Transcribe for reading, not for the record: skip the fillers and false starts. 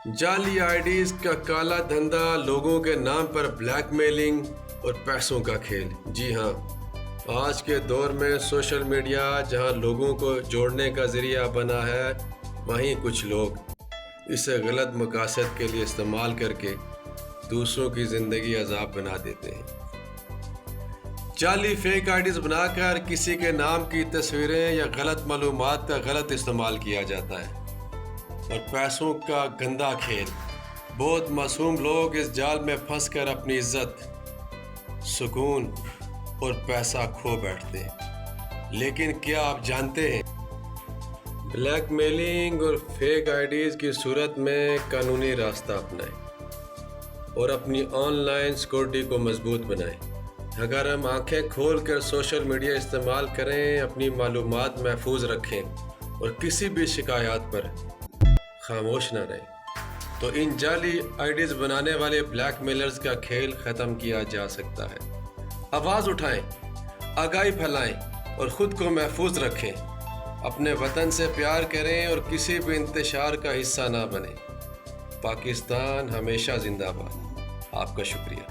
جعلی آئی ڈیز کا کالا دھندا، لوگوں کے نام پر بلیک میلنگ اور پیسوں کا کھیل۔ جی ہاں، آج کے دور میں سوشل میڈیا جہاں لوگوں کو جوڑنے کا ذریعہ بنا ہے، وہیں کچھ لوگ اسے غلط مقاصد کے لیے استعمال کر کے دوسروں کی زندگی عذاب بنا دیتے ہیں۔ جعلی فیک آئی ڈیز بنا کر کسی کے نام کی تصویریں یا غلط معلومات کا غلط استعمال کیا جاتا ہے، اور پیسوں کا گندا کھیل۔ بہت معصوم لوگ اس جال میں پھنس کر اپنی عزت، سکون اور پیسہ کھو بیٹھتے ہیں۔ لیکن کیا آپ جانتے ہیں، بلیک میلنگ اور فیک آئی ڈیز کی صورت میں قانونی راستہ اپنائیں اور اپنی آن لائن سیکورٹی کو مضبوط بنائیں۔ اگر ہم آنکھیں کھول کر سوشل میڈیا استعمال کریں، اپنی معلومات محفوظ رکھیں اور کسی بھی شکایات پر خاموش نہ رہیں، تو ان جعلی آئی ڈیز بنانے والے بلیک میلرز کا کھیل ختم کیا جا سکتا ہے۔ آواز اٹھائیں، آگاہی پھیلائیں اور خود کو محفوظ رکھیں۔ اپنے وطن سے پیار کریں اور کسی بھی انتشار کا حصہ نہ بنیں۔ پاکستان ہمیشہ زندہ باد۔ آپ کا شکریہ۔